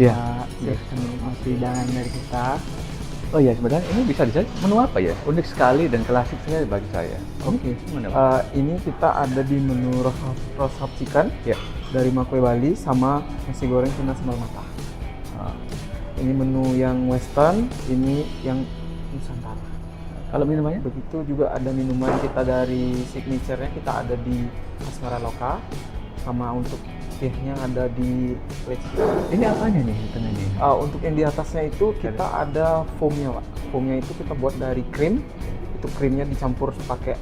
Iya. Silahkan menikmati hidangan dari kita. Oh iya, sebenarnya ini bisa dicari menu apa ya? Unik sekali dan klasik sekali bagi saya. Oke. Mana, Pak? Ini kita ada di menu roast hot chicken Ya. dari Makwe Bali sama nasi goreng tuna sambal matah. Ah. Ini menu yang western, ini yang nusantara. Kalau minumannya? Begitu juga ada minuman kita dari signature-nya kita ada di Asmara Loka, sama untuk tehnya ada di leci. Ini apanya nih di tengah ini? Untuk yang di atasnya itu kita ada foamnya, Pak. Foamnya itu kita buat dari krim. Itu krimnya dicampur pakai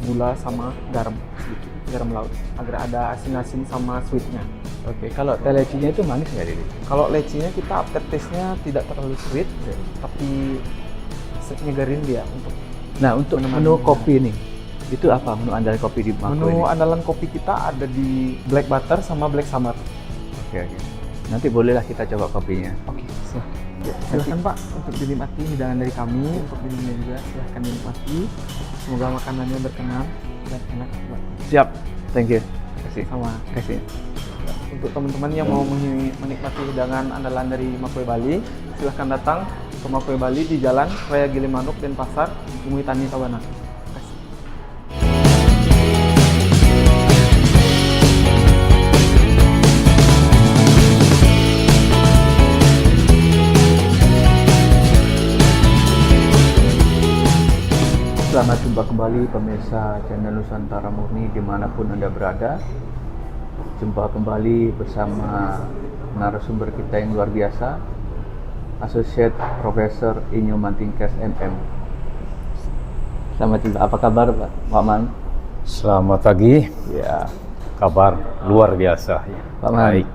gula sama garam sedikit, garam laut agar ada asin-asin sama sweetnya. Oke, kalau teh lecinya itu manis nggak, Didi? Kalau lecinya kita aftertaste-nya tidak terlalu sweet, tapi nyegerin dia untuk. Nah, untuk Menemani menu minum. kopi nih, itu apa menu andalan kopi di Makwe Menu ini? andalan kopi kita ada di black butter sama black summer. Oke. Nanti bolehlah kita coba kopinya. Oke, silahkan Pak untuk dinikmati hidangan dari kami. Untuk minumnya juga silahkan dinikmati. Semoga makanannya berkenan dan enak buat Siap. Thank you. Kasih. sama. Kasih. Untuk teman-teman yang mau menikmati hidangan andalan dari Makwe Bali, silahkan datang ke Makwe Bali di Jalan Raya Gilimanuk, Denpasar, Umui Tani, Tabanan. Terima kasih. Selamat jumpa kembali pemirsa channel Nusantara Murni dimanapun Anda berada. Jumpa kembali bersama narasumber kita yang luar biasa, Associate Professor Inyo Mantingkes MM. Selamat jumpa. Apa kabar Pak Man? Selamat pagi, Ya, kabar luar biasa. Pak Man. Baik.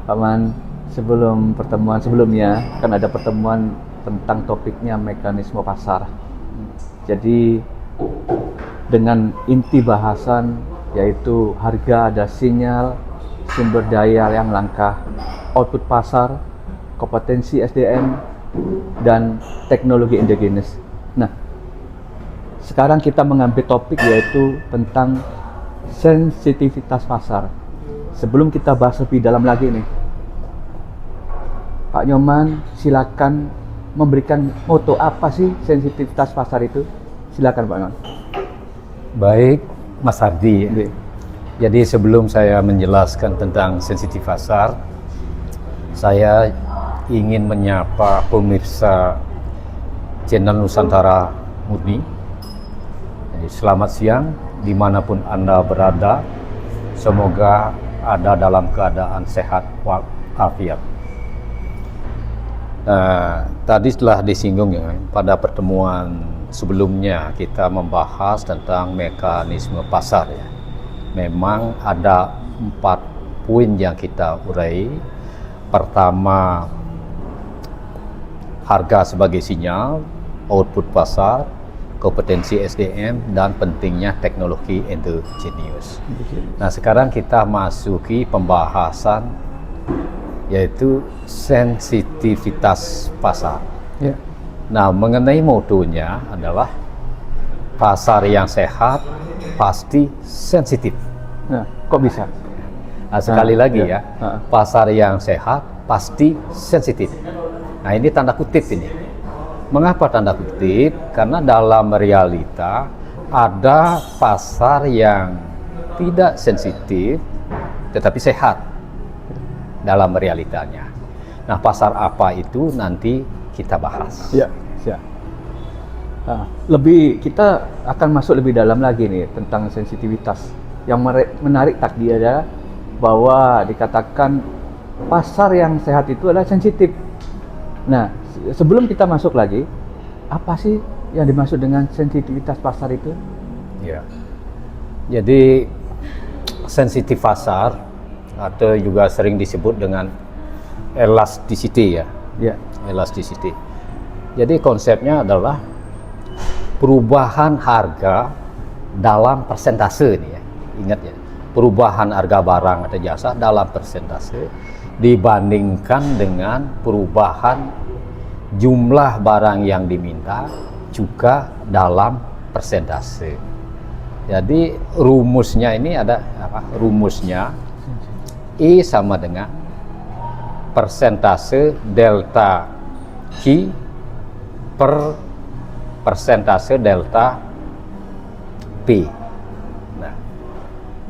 Pak Man, sebelum pertemuan sebelumnya kan ada pertemuan tentang topiknya mekanisme pasar. Jadi dengan inti bahasan yaitu harga ada sinyal, sumber daya yang langka, output pasar, kompetensi SDM, dan teknologi endogenes. Nah, sekarang kita mengambil topik yaitu tentang sensitivitas pasar. Sebelum kita bahas lebih dalam lagi nih, Pak Nyoman silakan memberikan moto apa sih sensitivitas pasar itu? Silakan Pak Nyoman. Baik, Mas Hardi. Oke. Jadi sebelum saya menjelaskan tentang sensitif pasar, saya ingin menyapa pemirsa channel Nusantara Murni. Jadi, selamat siang dimanapun Anda berada. Semoga ada dalam keadaan sehat walafiat. Nah, tadi telah disinggung ya, pada pertemuan sebelumnya kita membahas tentang mekanisme pasar ya. Memang ada 4 poin yang kita urai. Pertama, harga sebagai sinyal, output pasar, kompetensi SDM, dan pentingnya teknologi endogenous. Nah, sekarang kita masuki pembahasan yaitu sensitivitas pasar. Ya. Nah, mengenai motonya adalah pasar yang sehat pasti sensitif. Nah, kok bisa? Nah, sekali lagi ya. ya, pasar yang sehat pasti sensitif. Nah, ini tanda kutip ini. Mengapa tanda kutip? Karena dalam realita ada pasar yang tidak sensitif tetapi sehat dalam realitanya. Nah, pasar apa itu nanti kita bahas. Ya, siap. Nah, kita akan masuk lebih dalam lagi nih tentang sensitivitas. Yang menarik tadi adalah bahwa dikatakan pasar yang sehat itu adalah sensitif. Nah, sebelum kita masuk lagi, apa sih yang dimaksud dengan sensitivitas pasar itu? Ya. Jadi sensitif pasar atau juga sering disebut dengan elasticity ya. Ya. Elasticity. Jadi konsepnya adalah perubahan harga dalam persentase nih ya. Ingat ya, perubahan harga barang atau jasa dalam persentase dibandingkan dengan perubahan jumlah barang yang diminta juga dalam persentase. Jadi rumusnya ini ada apa? Rumusnya I sama dengan persentase delta Q per persentase delta P. Nah,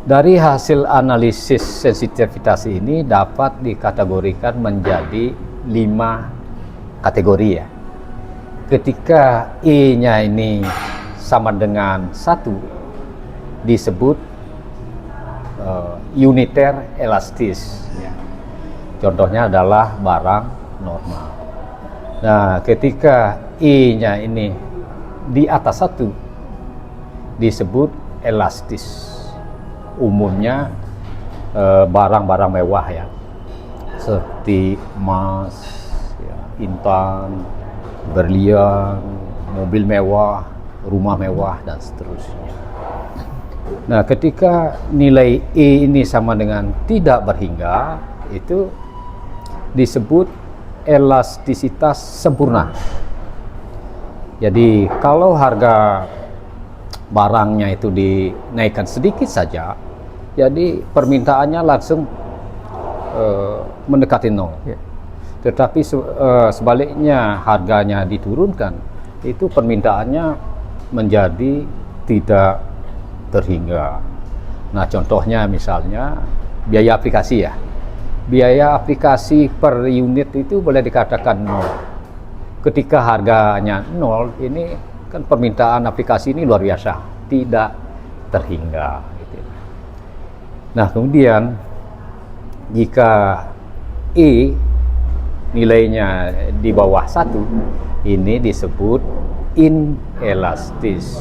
dari hasil analisis sensitivitas ini dapat dikategorikan menjadi 5 kategori ya. Ketika E-nya ini sama dengan 1, disebut uniter elastis. Ya. Contohnya adalah barang normal. Nah, ketika E-nya ini di atas 1, disebut elastis. Umumnya barang-barang mewah ya, seperti emas, ya, intan, berlian, mobil mewah, rumah mewah, dan seterusnya. Nah, ketika nilai E ini sama dengan tidak berhingga, itu disebut elastisitas sempurna. Jadi kalau harga barangnya itu dinaikkan sedikit saja, jadi permintaannya langsung mendekati nol. Ya. Tetapi sebaliknya harganya diturunkan, itu permintaannya menjadi tidak terhingga. Nah, contohnya misalnya biaya aplikasi ya. Biaya aplikasi per unit itu boleh dikatakan nol. Ketika harganya nol, ini kan permintaan aplikasi ini luar biasa, tidak terhingga. Gitu. Nah, kemudian jika E nilainya di bawah 1, ini disebut inelastis.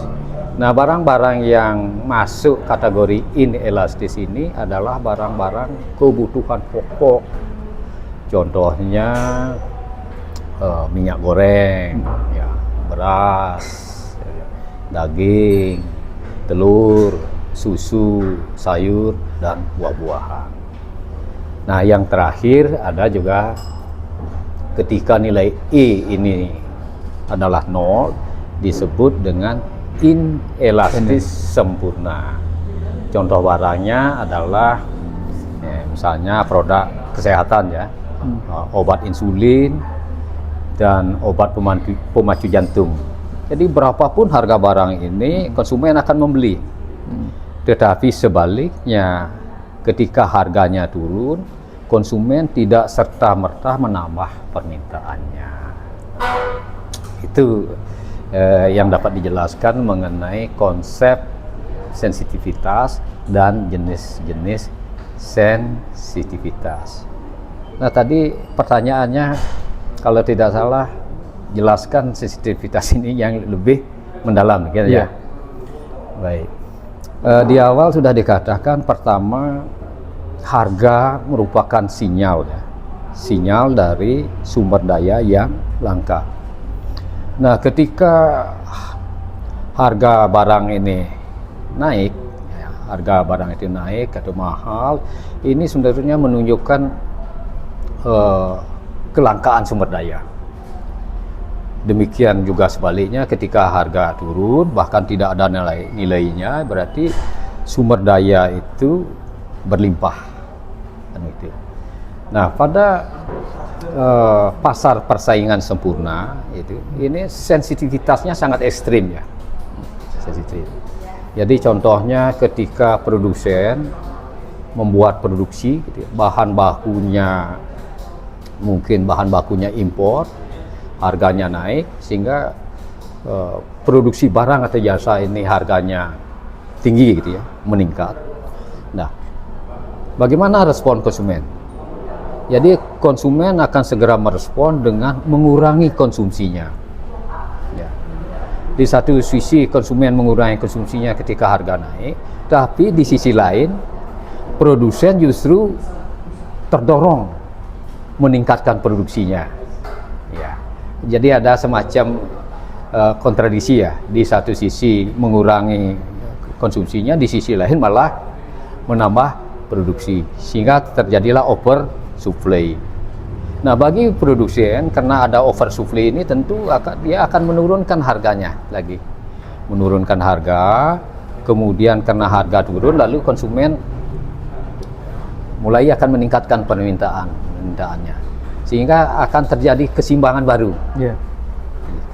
Nah, barang-barang yang masuk kategori inelastis ini adalah barang-barang kebutuhan pokok. Contohnya minyak goreng, ya, beras, daging, telur, susu, sayur, dan buah-buahan. Nah, yang terakhir ada juga ketika nilai E ini adalah 0, disebut dengan inelastis sempurna. Contoh barangnya adalah misalnya produk kesehatan ya, obat insulin dan obat pemacu jantung. Jadi berapapun harga barang ini, konsumen akan membeli. Tetapi sebaliknya, ketika harganya turun, konsumen tidak serta-merta menambah permintaannya. Itu yang dapat dijelaskan mengenai konsep sensitivitas dan jenis-jenis sensitivitas. Nah, tadi pertanyaannya, kalau tidak salah, jelaskan sensitivitas ini yang lebih mendalam, gitu ya. Baik. Di awal sudah dikatakan, pertama, harga merupakan sinyal ya, sinyal dari sumber daya yang langka. Nah, ketika harga barang ini naik, ya, harga barang itu naik atau mahal, ini sebenarnya menunjukkan kelangkaan sumber daya. Demikian juga sebaliknya, ketika harga turun bahkan tidak ada nilainya, berarti sumber daya itu berlimpah. Nah, pada pasar persaingan sempurna ini sensitivitasnya sangat ekstrim ya, sensitif. Jadi contohnya ketika produsen membuat produksi, gitu, bahan bakunya mungkin bahan bakunya impor, harganya naik sehingga produksi barang atau jasa ini harganya tinggi gitu ya, meningkat. Nah, bagaimana respon konsumen? Jadi konsumen akan segera merespon dengan mengurangi konsumsinya. Ya. Di satu sisi konsumen mengurangi konsumsinya ketika harga naik, tapi di sisi lain produsen justru terdorong meningkatkan produksinya. Ya. Jadi ada semacam kontradiksi ya. Di satu sisi mengurangi konsumsinya, di sisi lain malah menambah produksi, sehingga terjadilah over supply. Nah, bagi produsen, karena ada over supply ini, tentu dia akan menurunkan harganya lagi, menurunkan harga. Kemudian karena harga turun, lalu konsumen mulai akan meningkatkan permintaannya. sehingga akan terjadi keseimbangan baru. Iya.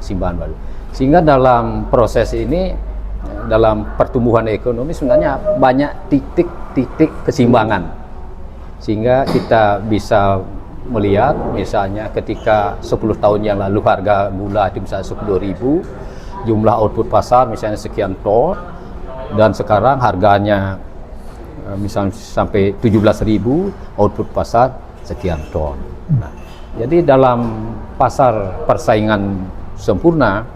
Keseimbangan baru. Sehingga dalam proses ini, dalam pertumbuhan ekonomi sebenarnya banyak titik-titik keseimbangan. Sehingga kita bisa melihat misalnya ketika 10 tahun yang lalu harga gula itu bisa 10.000, jumlah output pasar misalnya sekian ton, dan sekarang harganya misalnya sampai 17.000, output pasar sekian ton. Nah, jadi dalam pasar persaingan sempurna,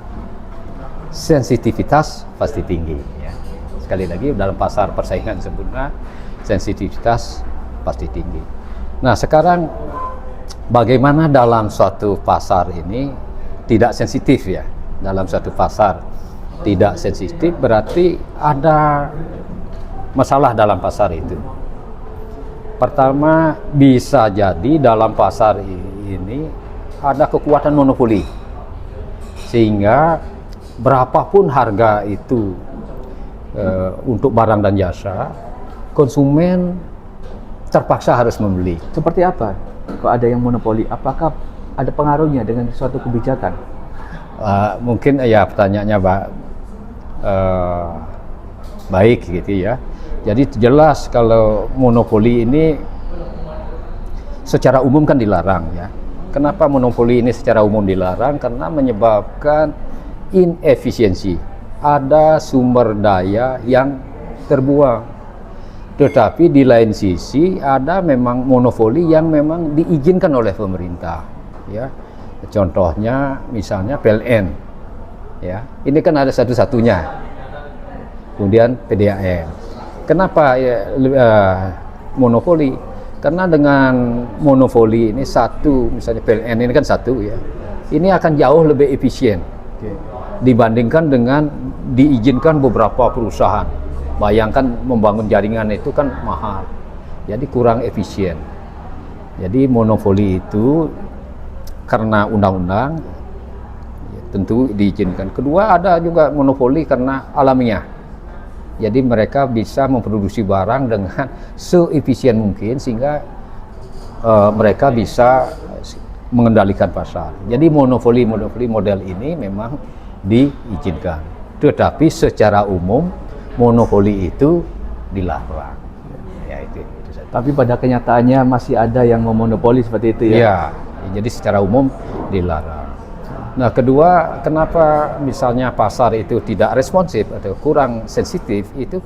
sensitivitas pasti tinggi. Ya. Sekali lagi, dalam pasar persaingan sempurna, sensitivitas pasti tinggi. Nah, sekarang bagaimana dalam suatu pasar ini tidak sensitif ya? Dalam suatu pasar tidak sensitif berarti ada masalah dalam pasar itu. Pertama, bisa jadi dalam pasar ini ada kekuatan monopoli, sehingga berapapun harga itu untuk barang dan jasa, konsumen terpaksa harus membeli. Seperti apa? Kalau ada yang monopoli, apakah ada pengaruhnya dengan suatu kebijakan? Mungkin ya pertanyaannya baik gitu ya. Jadi jelas kalau monopoli ini secara umum kan dilarang ya. Kenapa monopoli ini secara umum dilarang? Karena menyebabkan inefisiensi. Ada sumber daya yang terbuang. Tetapi di lain sisi ada memang monopoli yang memang diizinkan oleh pemerintah, ya. Contohnya misalnya PLN, ya. Ini kan ada satu-satunya. Kemudian PDAM. Kenapa monopoli? Karena dengan monopoli ini satu, misalnya PLN ini kan satu ya. Ini akan jauh lebih efisien dibandingkan dengan diizinkan beberapa perusahaan. Bayangkan membangun jaringan itu kan mahal, jadi kurang efisien. Jadi monopoli itu karena undang-undang ya, tentu diizinkan. Kedua, ada juga monopoli karena alamiah. Jadi mereka bisa memproduksi barang dengan seefisien mungkin sehingga mereka bisa mengendalikan pasar. Jadi monopoli model ini memang diizinkan. Tetapi secara umum monopoli itu dilarang. Ya itu saja. Tapi pada kenyataannya masih ada yang memonopoli seperti itu ya? Iya, jadi secara umum dilarang. Nah, kedua, kenapa misalnya pasar itu tidak responsif atau kurang sensitif, itu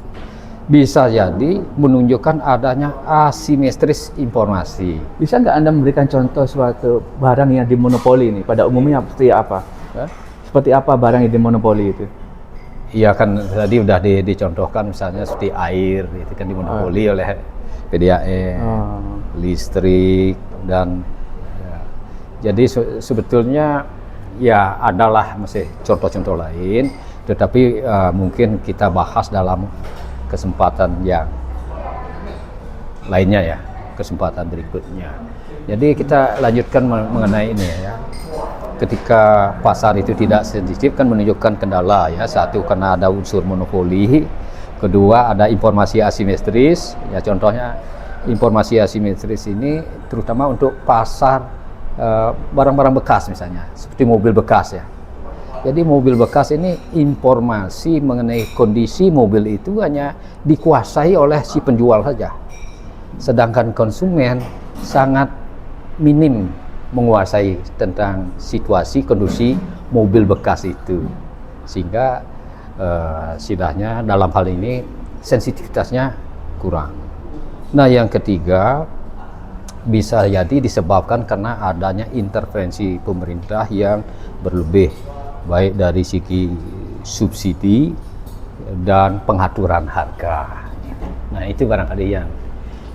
bisa jadi menunjukkan adanya asimetris informasi. Bisa nggak Anda memberikan contoh suatu barang yang dimonopoli ini? Pada umumnya seperti apa? Seperti apa barang yang dimonopoli itu? Iya kan tadi udah dicontohkan misalnya seperti air, itu kan dimonopoli oleh PDAM, listrik, dan ya. Jadi sebetulnya ya adalah masih contoh-contoh lain, tetapi mungkin kita bahas dalam kesempatan yang lainnya ya, kesempatan berikutnya. Jadi kita lanjutkan mengenai ini ya. Ketika pasar itu tidak sensitif kan menunjukkan kendala ya. Satu, karena ada unsur monopoli. Kedua, ada informasi asimetris. Ya, contohnya informasi asimetris ini terutama untuk pasar barang-barang bekas misalnya, seperti mobil bekas ya. Jadi mobil bekas ini informasi mengenai kondisi mobil itu hanya dikuasai oleh si penjual saja. Sedangkan konsumen sangat minim menguasai tentang situasi kondisi mobil bekas itu, sehingga setidaknya dalam hal ini sensitivitasnya kurang. Nah, yang ketiga bisa jadi disebabkan karena adanya intervensi pemerintah yang berlebih, baik dari segi subsidi dan pengaturan harga. Nah, itu barangkali yang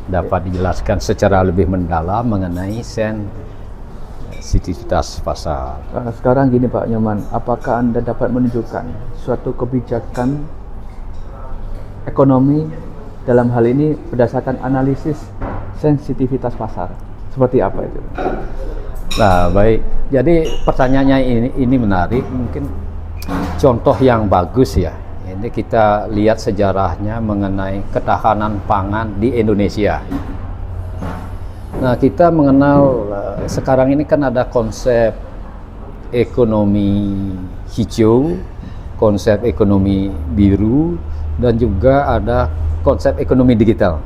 dapat dijelaskan secara lebih mendalam mengenai sensitivitas pasar. Sekarang gini Pak Nyoman, apakah Anda dapat menunjukkan suatu kebijakan ekonomi dalam hal ini berdasarkan analisis sensitivitas pasar? Seperti apa itu? Nah, baik. Jadi pertanyaannya ini menarik. Mungkin contoh yang bagus ya. Ini kita lihat sejarahnya mengenai ketahanan pangan di Indonesia. Nah, kita mengenal sekarang ini kan ada konsep ekonomi hijau, konsep ekonomi biru, dan juga ada konsep ekonomi digital.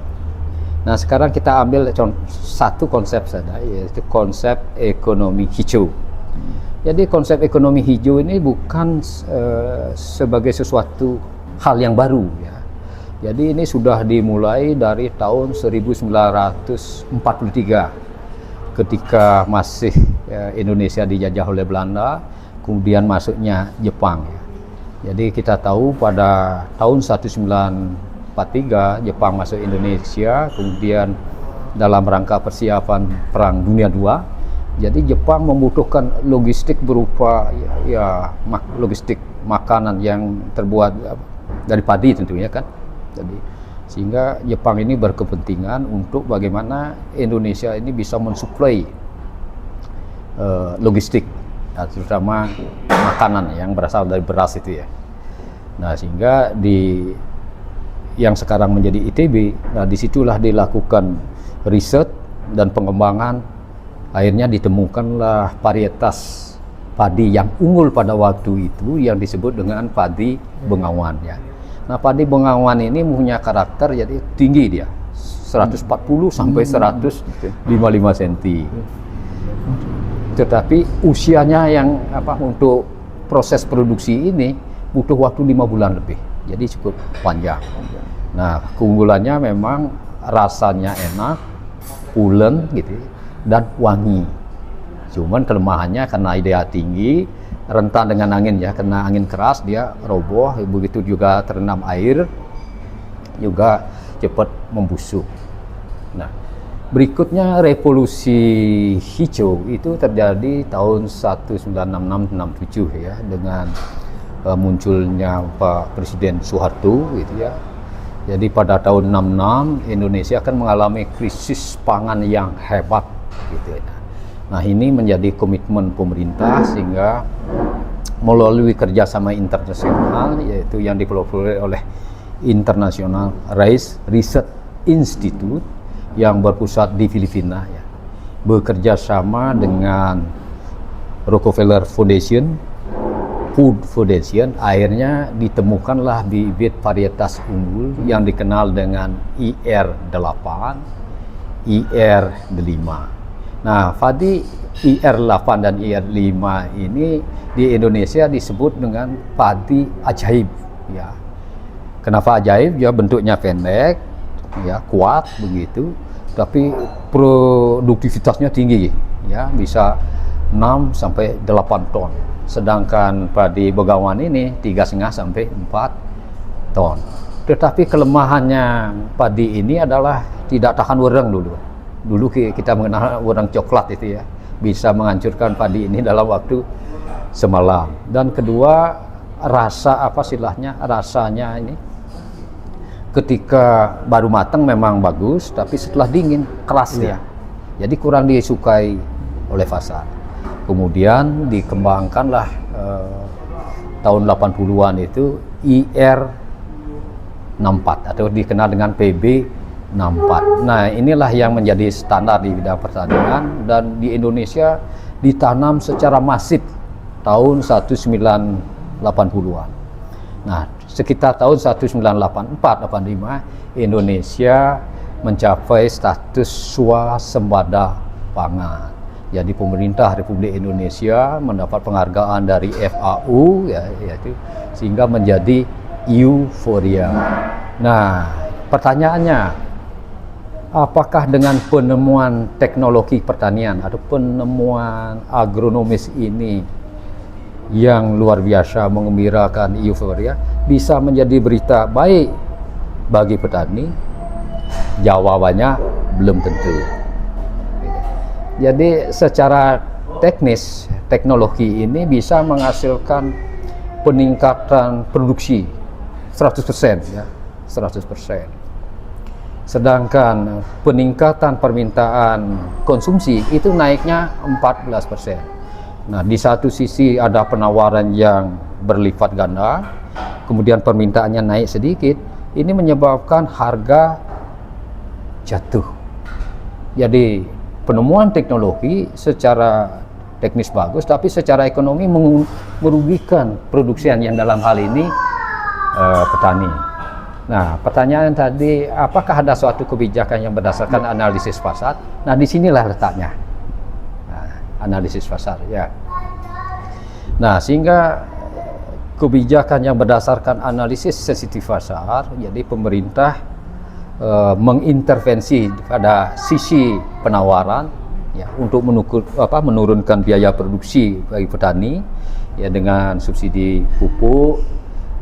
Nah, sekarang kita ambil satu konsep saja, yaitu konsep ekonomi hijau. Jadi konsep ekonomi hijau ini bukan sebagai sesuatu hal yang baru ya. Jadi ini sudah dimulai dari tahun 1943 ketika masih Indonesia dijajah oleh Belanda, kemudian masuknya Jepang. Jadi kita tahu pada tahun 1943 Jepang masuk Indonesia, kemudian dalam rangka persiapan Perang Dunia II. Jadi Jepang membutuhkan logistik berupa logistik makanan yang terbuat dari padi tentunya kan. Jadi sehingga Jepang ini berkepentingan untuk bagaimana Indonesia ini bisa mensuplai logistik, terutama makanan yang berasal dari beras itu ya. Nah, sehingga yang sekarang menjadi ITB, nah disitulah dilakukan riset dan pengembangan. Akhirnya ditemukanlah varietas padi yang unggul pada waktu itu yang disebut dengan padi Bengawan ya. Nah, padi Bengawan ini punya karakter jadi tinggi dia, 140 sampai 155 cm. Tetapi usianya yang untuk proses produksi ini butuh waktu 5 bulan lebih. Jadi cukup panjang. Nah, keunggulannya memang rasanya enak, pulen gitu dan wangi. Cuman kelemahannya karena dia tinggi, rentan dengan angin ya, kena angin keras dia roboh, begitu juga terendam air juga cepat membusuk. Nah, berikutnya revolusi hijau itu terjadi tahun 1966-67 ya, dengan munculnya Pak Presiden Soeharto gitu ya. Jadi pada tahun 66 Indonesia akan mengalami krisis pangan yang hebat gitu ya. Nah, ini menjadi komitmen pemerintah sehingga melalui kerjasama internasional yaitu yang dikelola oleh International Rice Research Institute yang berpusat di Filipina ya, bekerja sama dengan Rockefeller Foundation, Food Foundation, akhirnya ditemukanlah bibit varietas unggul yang dikenal dengan IR8, IR5. Nah, padi IR8 dan IR5 ini di Indonesia disebut dengan padi ajaib ya. Kenapa ajaib? Ya bentuknya pendek, ya kuat begitu, tapi produktivitasnya tinggi ya, bisa 6 sampai 8 ton. Sedangkan padi Bengawan ini 3,5 sampai 4 ton. Tetapi kelemahannya padi ini adalah tidak tahan wereng dulu. Dulu kita mengenal wereng coklat itu ya, bisa menghancurkan padi ini dalam waktu semalam. Dan kedua, rasanya ini ketika baru matang memang bagus, tapi setelah dingin keras ya. Jadi kurang disukai oleh pasar. Kemudian dikembangkanlah tahun 80-an itu IR64 atau dikenal dengan PB64. Nah, inilah yang menjadi standar di bidang pertanian dan di Indonesia ditanam secara masif tahun 1980-an. Nah, sekitar tahun 1984-85 Indonesia mencapai status swasembada pangan. Jadi pemerintah Republik Indonesia mendapat penghargaan dari FAO ya, yaitu sehingga menjadi euforia. Nah, pertanyaannya, apakah dengan penemuan teknologi pertanian atau penemuan agronomis ini yang luar biasa mengembirakan euforia bisa menjadi berita baik bagi petani? Jawabannya belum tentu. Jadi secara teknis teknologi ini bisa menghasilkan peningkatan produksi 100% ya, 100%. Sedangkan peningkatan permintaan konsumsi itu naiknya 14%. Nah, di satu sisi ada penawaran yang berlipat ganda, kemudian permintaannya naik sedikit, ini menyebabkan harga jatuh. Jadi penemuan teknologi secara teknis bagus, tapi secara ekonomi merugikan produsen yang dalam hal ini petani. Nah, pertanyaan tadi, apakah ada suatu kebijakan yang berdasarkan analisis pasar? Nah, disinilah letaknya, analisis pasar, ya. Nah, sehingga kebijakan yang berdasarkan analisis sensitif pasar, jadi pemerintah mengintervensi pada sisi penawaran, ya, untuk menurunkan biaya produksi bagi petani, ya, dengan subsidi pupuk,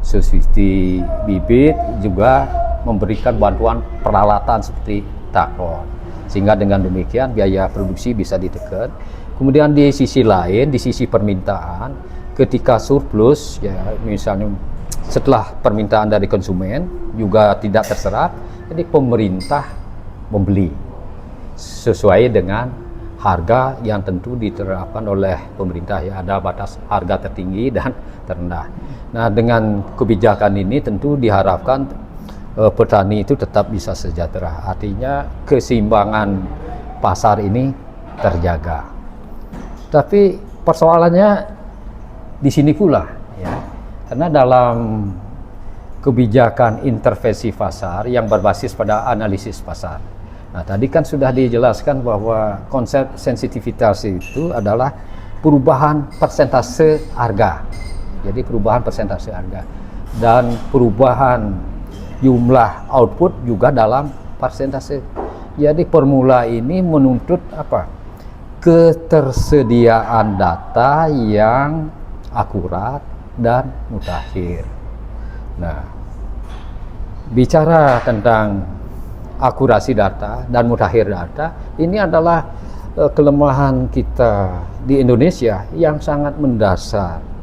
subsidi bibit, juga memberikan bantuan peralatan seperti traktor, sehingga dengan demikian biaya produksi bisa ditekan. Kemudian di sisi lain, di sisi permintaan, ketika surplus, ya, misalnya setelah permintaan dari konsumen juga tidak terserap, jadi pemerintah membeli sesuai dengan harga yang tentu diterapkan oleh pemerintah, ya, ada batas harga tertinggi dan terendah. Nah, dengan kebijakan ini tentu diharapkan petani itu tetap bisa sejahtera. Artinya keseimbangan pasar ini terjaga. Tapi persoalannya di sini pula, ya, karena dalam kebijakan intervensi pasar yang berbasis pada analisis pasar. Nah, tadi kan sudah dijelaskan bahwa konsep sensitivitas itu adalah perubahan persentase harga. Jadi perubahan persentase harga dan perubahan jumlah output juga dalam persentase. Jadi formula ini menuntut apa? Ketersediaan data yang akurat dan mutakhir. Nah, bicara tentang akurasi data dan mutakhir data, ini adalah kelemahan kita di Indonesia yang sangat mendasar.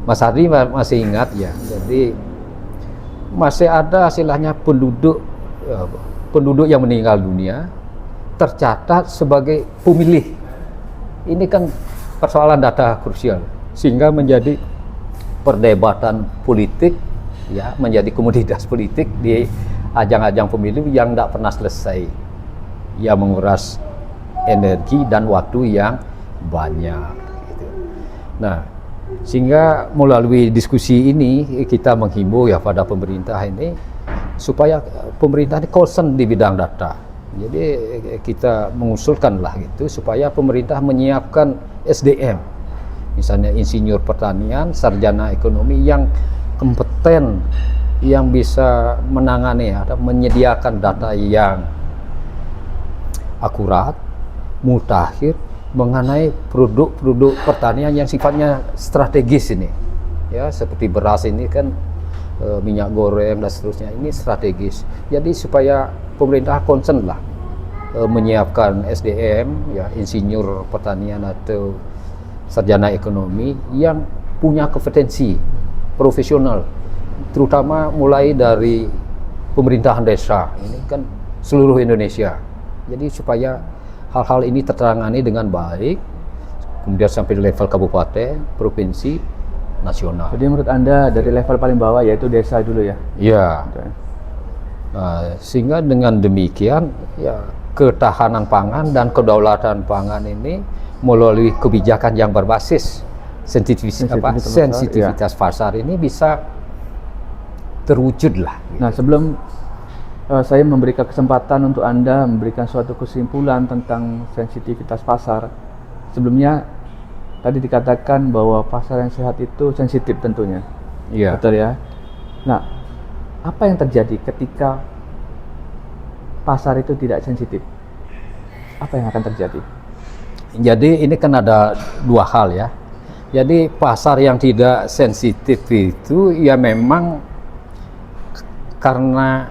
Mas Ardi masih ingat, ya, jadi masih ada istilahnya penduduk yang meninggal dunia tercatat sebagai pemilih. Ini kan persoalan data krusial, sehingga menjadi perdebatan politik, ya, menjadi komoditas politik di ajang-ajang pemilu yang tidak pernah selesai, ya, menguras energi dan waktu yang banyak, gitu. Nah, sehingga melalui diskusi ini kita menghimbau, ya, pada pemerintah ini supaya pemerintah ini concern di bidang data. Jadi kita mengusulkanlah gitu supaya pemerintah menyiapkan SDM, misalnya insinyur pertanian, sarjana ekonomi yang kompeten, yang bisa menangani atau menyediakan data yang akurat, mutakhir mengenai produk-produk pertanian yang sifatnya strategis ini, ya, seperti beras ini kan, minyak goreng dan seterusnya, ini strategis. Jadi supaya pemerintah concern lah menyiapkan SDM, ya, insinyur pertanian atau sarjana ekonomi yang punya kompetensi profesional, terutama mulai dari pemerintahan desa, ini kan seluruh Indonesia. Jadi supaya hal-hal ini tertangani dengan baik, kemudian sampai di level kabupaten, provinsi, nasional. Jadi menurut Anda dari level paling bawah yaitu desa dulu, ya? Iya. Nah, sehingga dengan demikian, ya, ketahanan pangan dan kedaulatan pangan ini melalui kebijakan yang berbasis sensitivitas pasar ini bisa terwujud lah. Nah, sebelum saya memberikan kesempatan untuk Anda memberikan suatu kesimpulan tentang sensitivitas pasar, sebelumnya tadi dikatakan bahwa pasar yang sehat itu sensitif tentunya. Iya. Betul, ya? Nah, apa yang terjadi ketika pasar itu tidak sensitif? Apa yang akan terjadi? Jadi ini kan ada dua hal, ya. Jadi pasar yang tidak sensitif itu ya memang karena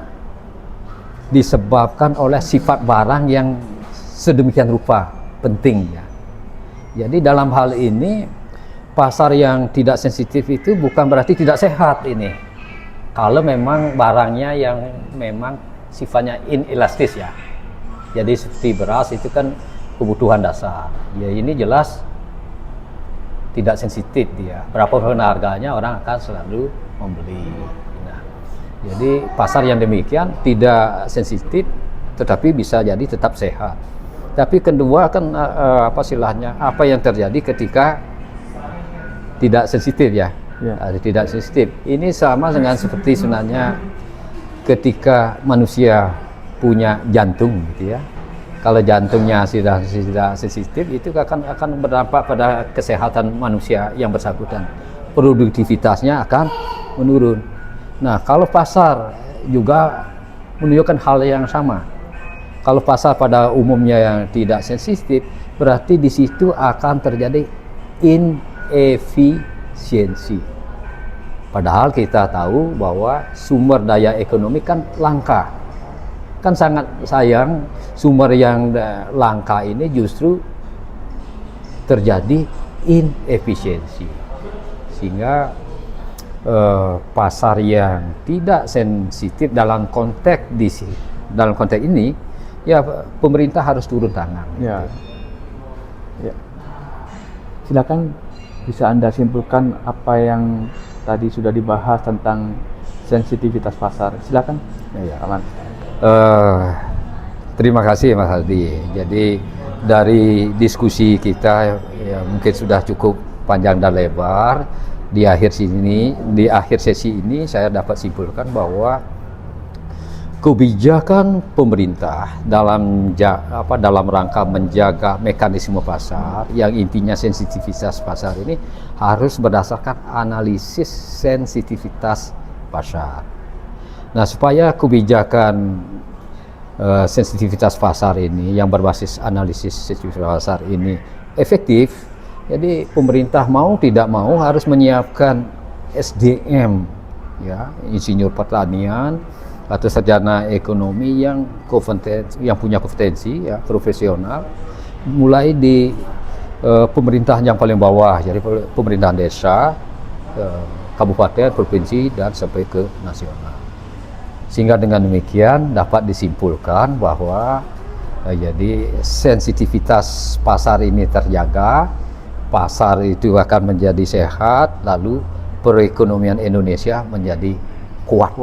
disebabkan oleh sifat barang yang sedemikian rupa penting, ya. Jadi dalam hal ini pasar yang tidak sensitif itu bukan berarti tidak sehat ini. Kalau memang barangnya yang memang sifatnya inelastis, ya. Jadi seperti beras itu kan kebutuhan dasar. Ya, ini jelas tidak sensitif dia. Berapapun harganya orang akan selalu membeli. Nah, jadi pasar yang demikian tidak sensitif tetapi bisa jadi tetap sehat. Tapi kedua kan apa istilahnya, apa yang terjadi ketika tidak sensitif ya. Ya. Tidak sensitif. Ini sama dengan seperti sebenarnya ketika manusia punya jantung gitu ya. Kalau jantungnya sudah tidak sensitif, itu akan berdampak pada kesehatan manusia yang bersangkutan. Produktivitasnya akan menurun. Nah, kalau pasar juga menunjukkan hal yang sama. Kalau pasar pada umumnya yang tidak sensitif, berarti di situ akan terjadi inefisiensi. Padahal kita tahu bahwa sumber daya ekonomi kan langka. Kan sangat sayang sumber yang langka ini justru terjadi inefisiensi. Sehingga pasar yang tidak sensitif dalam konteks ini, ya pemerintah harus turun tangan. Ya. Ya. Silakan bisa Anda simpulkan apa yang tadi sudah dibahas tentang sensitivitas pasar. Silakan. Ya. Aman. Terima kasih Mas Aldi. Jadi dari diskusi kita ya mungkin sudah cukup panjang dan lebar. Di akhir sesi ini saya dapat simpulkan bahwa kebijakan pemerintah dalam rangka menjaga mekanisme pasar yang intinya sensitivitas pasar ini harus berdasarkan analisis sensitivitas pasar. Nah, supaya kebijakan sensitivitas pasar ini yang berbasis analisis sensitivitas pasar ini efektif, jadi pemerintah mau tidak mau harus menyiapkan SDM, ya, insinyur pertanian atau sarjana ekonomi yang punya kompetensi, ya, profesional, mulai di pemerintahan yang paling bawah, jadi pemerintahan desa, kabupaten, provinsi, dan sampai ke nasional. Sehingga dengan demikian dapat disimpulkan bahwa jadi sensitivitas pasar ini terjaga, pasar itu akan menjadi sehat, lalu perekonomian Indonesia menjadi kuat.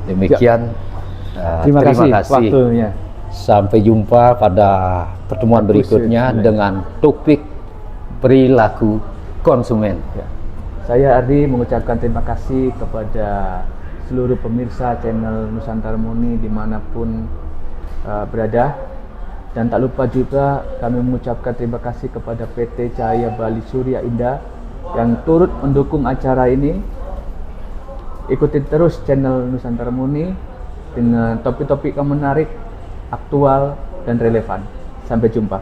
Demikian, Terima kasih waktunya. Sampai jumpa pada pertemuan berikutnya dengan topik perilaku konsumen. Ya. Saya Ardi mengucapkan terima kasih kepada seluruh pemirsa channel Nusantara Murni dimanapun berada, dan tak lupa juga kami mengucapkan terima kasih kepada PT Cahaya Bali Surya Indah yang turut mendukung acara ini. Ikuti terus channel Nusantara Murni dengan topik-topik yang menarik, aktual, dan relevan. Sampai jumpa.